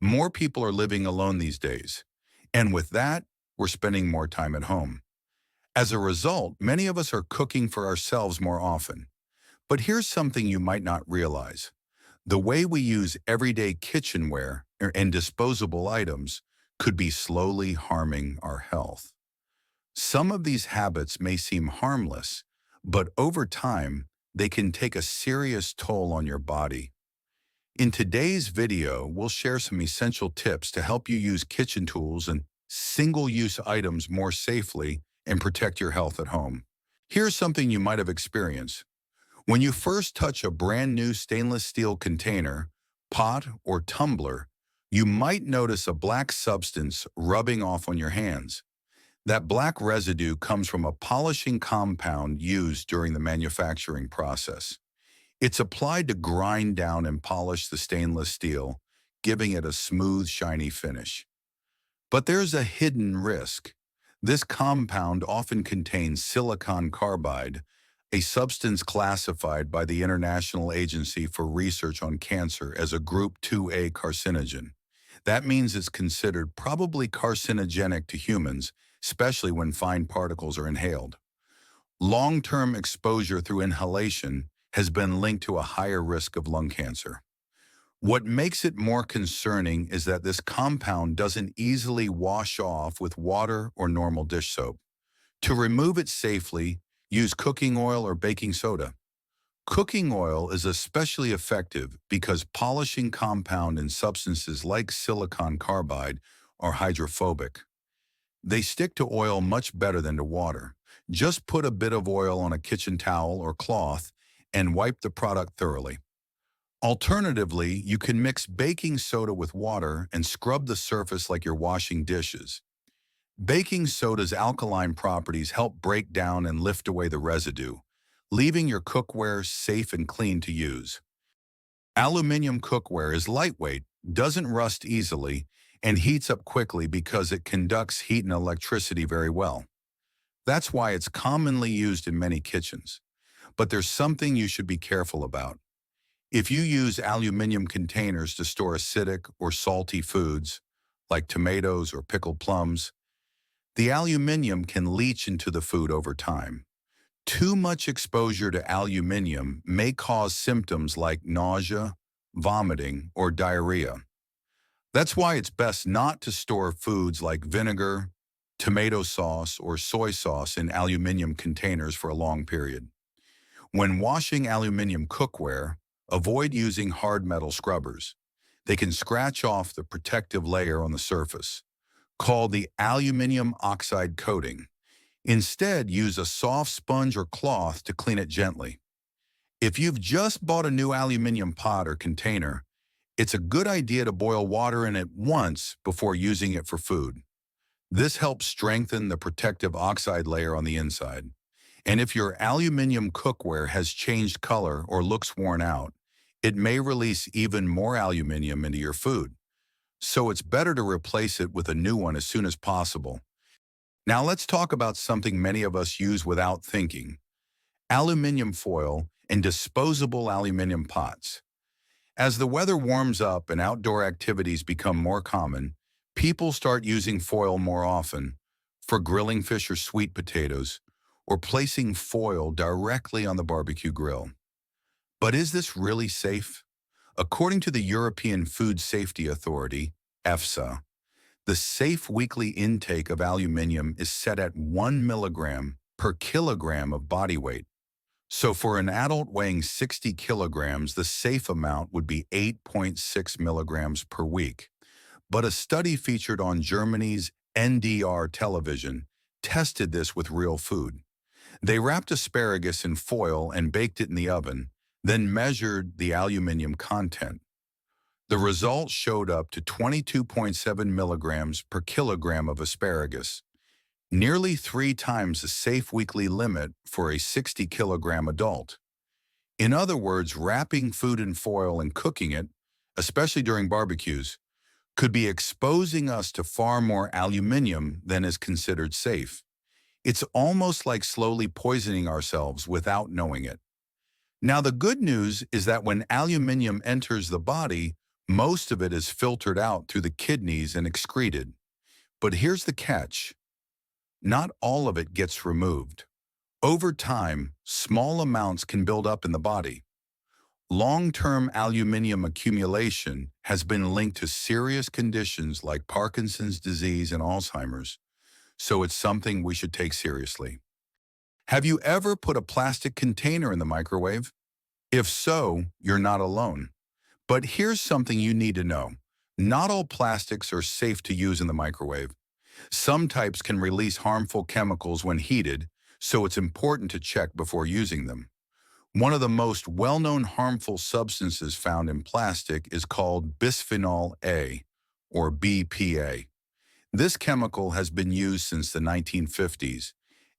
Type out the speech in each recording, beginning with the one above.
More people are living alone these days, and with that, we're spending more time at home. As a result, many of us are cooking for ourselves more often. But here's something you might not realize. The way we use everyday kitchenware and disposable items could be slowly harming our health. Some of these habits may seem harmless, but over time, they can take a serious toll on your body. In today's video, we'll share some essential tips to help you use kitchen tools and single-use items more safely and protect your health at home. Here's something you might have experienced. When you first touch a brand new stainless steel container, pot, or tumbler, you might notice a black substance rubbing off on your hands. That black residue comes from a polishing compound used during the manufacturing process. It's applied to grind down and polish the stainless steel, giving it a smooth, shiny finish. But there's a hidden risk. This compound often contains silicon carbide, a substance classified by the International Agency for Research on Cancer as a Group 2A carcinogen. That means it's considered probably carcinogenic to humans, especially when fine particles are inhaled. Long-term exposure through inhalation has been linked to a higher risk of lung cancer. What makes it more concerning is that this compound doesn't easily wash off with water or normal dish soap. To remove it safely, use cooking oil or baking soda. Cooking oil is especially effective because polishing compound in substances like silicon carbide are hydrophobic. They stick to oil much better than to water. Just put a bit of oil on a kitchen towel or cloth and wipe the product thoroughly. Alternatively, you can mix baking soda with water and scrub the surface like you're washing dishes. Baking soda's alkaline properties help break down and lift away the residue, leaving your cookware safe and clean to use. Aluminium cookware is lightweight, doesn't rust easily, and heats up quickly because it conducts heat and electricity very well. That's why it's commonly used in many kitchens. But there's something you should be careful about. If you use aluminum containers to store acidic or salty foods, like tomatoes or pickled plums, the aluminum can leach into the food over time. Too much exposure to aluminum may cause symptoms like nausea, vomiting, or diarrhea. That's why it's best not to store foods like vinegar, tomato sauce, or soy sauce in aluminum containers for a long period. When washing aluminum cookware, avoid using hard metal scrubbers. They can scratch off the protective layer on the surface, called the aluminum oxide coating. Instead, use a soft sponge or cloth to clean it gently. If you've just bought a new aluminum pot or container, it's a good idea to boil water in it once before using it for food. This helps strengthen the protective oxide layer on the inside. And if your aluminum cookware has changed color or looks worn out, it may release even more aluminum into your food. So it's better to replace it with a new one as soon as possible. Now let's talk about something many of us use without thinking: aluminum foil and disposable aluminum pots. As the weather warms up and outdoor activities become more common, people start using foil more often for grilling fish or sweet potatoes, or placing foil directly on the barbecue grill. But is this really safe? According to the European Food Safety Authority, EFSA, the safe weekly intake of aluminum is set at 1 milligram per kilogram of body weight. So for an adult weighing 60 kilograms, the safe amount would be 8.6 milligrams per week. But a study featured on Germany's NDR television tested this with real food. They wrapped asparagus in foil and baked it in the oven, then measured the aluminum content. The results showed up to 22.7 milligrams per kilogram of asparagus, nearly 3 times the safe weekly limit for a 60-kilogram adult. In other words, wrapping food in foil and cooking it, especially during barbecues, could be exposing us to far more aluminum than is considered safe. It's almost like slowly poisoning ourselves without knowing it. Now, the good news is that when aluminum enters the body, Most of it is filtered out through the kidneys and excreted. But here's the catch. Not all of it gets removed. Over time, small amounts can build up in the body. Long-term aluminium accumulation has been linked to serious conditions like Parkinson's disease and Alzheimer's, so it's something we should take seriously. Have you ever put a plastic container in the microwave? If so, you're not alone. But here's something you need to know. Not all plastics are safe to use in the microwave. Some types can release harmful chemicals when heated, so it's important to check before using them. One of the most well-known harmful substances found in plastic is called bisphenol A, or BPA. This chemical has been used since the 1950s,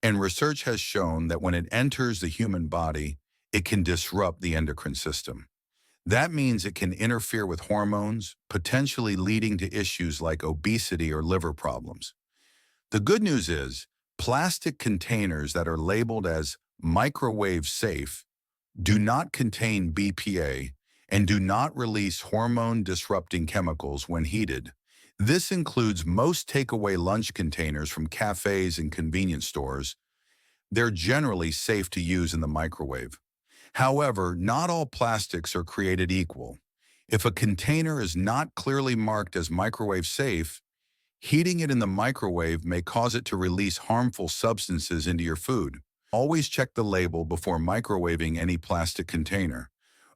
and research has shown that when it enters the human body, it can disrupt the endocrine system. That means it can interfere with hormones, potentially leading to issues like obesity or liver problems. The good news is, plastic containers that are labeled as microwave safe do not contain BPA and do not release hormone-disrupting chemicals when heated. This includes most takeaway lunch containers from cafes and convenience stores. They're generally safe to use in the microwave. However, not all plastics are created equal. If a container is not clearly marked as microwave safe, heating it in the microwave may cause it to release harmful substances into your food. Always check the label before microwaving any plastic container.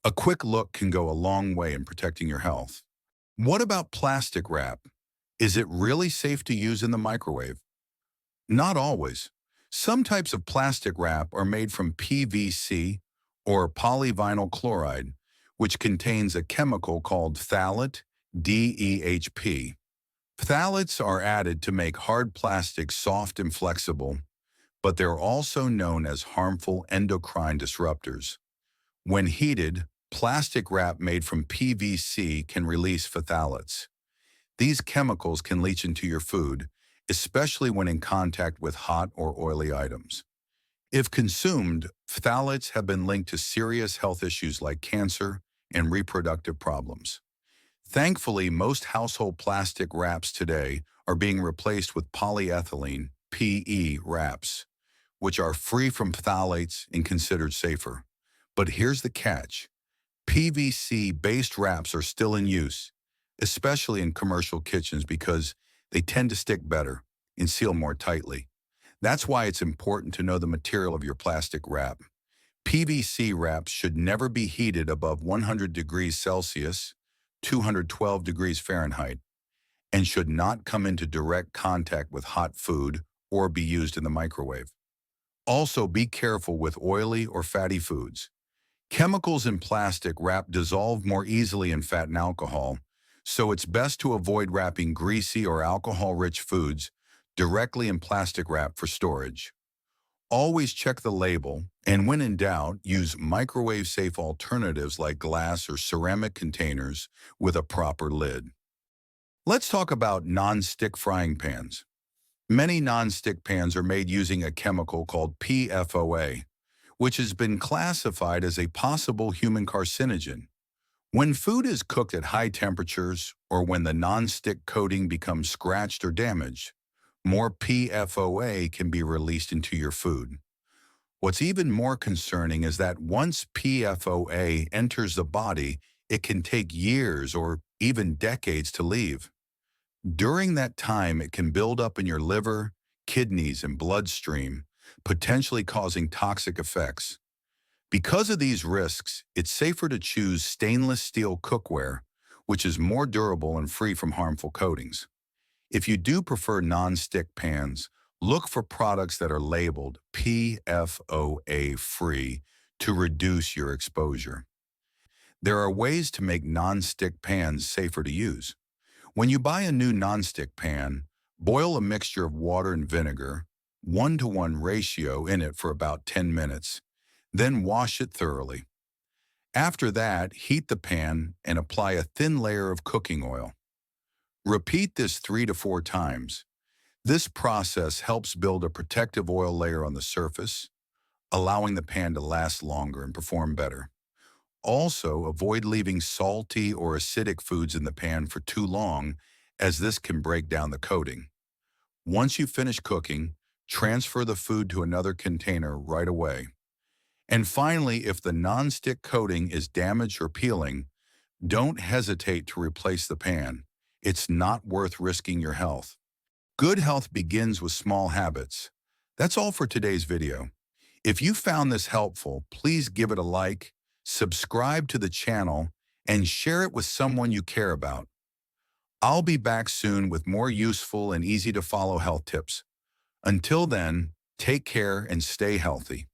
A quick look can go a long way in protecting your health. What about plastic wrap? Is it really safe to use in the microwave? Not always. Some types of plastic wrap are made from PVC or polyvinyl chloride, which contains a chemical called phthalate, DEHP. Phthalates are added to make hard plastics soft and flexible, but they're also known as harmful endocrine disruptors. When heated, plastic wrap made from PVC can release phthalates. These chemicals can leach into your food, especially when in contact with hot or oily items. If consumed, phthalates have been linked to serious health issues like cancer and reproductive problems. Thankfully, most household plastic wraps today are being replaced with polyethylene, PE wraps, which are free from phthalates and considered safer. But here's the catch. PVC-based wraps are still in use, especially in commercial kitchens because they tend to stick better and seal more tightly. That's why it's important to know the material of your plastic wrap. PVC wraps should never be heated above 100 degrees Celsius, 212 degrees Fahrenheit, and should not come into direct contact with hot food or be used in the microwave. Also, be careful with oily or fatty foods. Chemicals in plastic wrap dissolve more easily in fat and alcohol, so it's best to avoid wrapping greasy or alcohol-rich foods directly in plastic wrap for storage. Always check the label, and when in doubt, use microwave-safe alternatives like glass or ceramic containers with a proper lid. Let's talk about non-stick frying pans. Many non-stick pans are made using a chemical called PFOA, which has been classified as a possible human carcinogen. When food is cooked at high temperatures or when the non-stick coating becomes scratched or damaged, more PFOA can be released into your food. What's even more concerning is that once PFOA enters the body, it can take years or even decades to leave. During that time, it can build up in your liver, kidneys, and bloodstream, potentially causing toxic effects. Because of these risks, it's safer to choose stainless steel cookware, which is more durable and free from harmful coatings. If you do prefer non-stick pans, look for products that are labeled PFOA-free to reduce your exposure. There are ways to make non-stick pans safer to use. When you buy a new non-stick pan, boil a mixture of water and vinegar, 1-to-1 ratio in it for about 10 minutes. Then wash it thoroughly. After that, heat the pan and apply a thin layer of cooking oil. Repeat this 3 to 4 times. This process helps build a protective oil layer on the surface, allowing the pan to last longer and perform better. Also, avoid leaving salty or acidic foods in the pan for too long, as this can break down the coating. Once you finish cooking, transfer the food to another container right away. And finally, if the nonstick coating is damaged or peeling, don't hesitate to replace the pan. It's not worth risking your health. Good health begins with small habits. That's all for today's video. If you found this helpful, please give it a like, subscribe to the channel, and share it with someone you care about. I'll be back soon with more useful and easy to follow health tips. Until then, take care and stay healthy.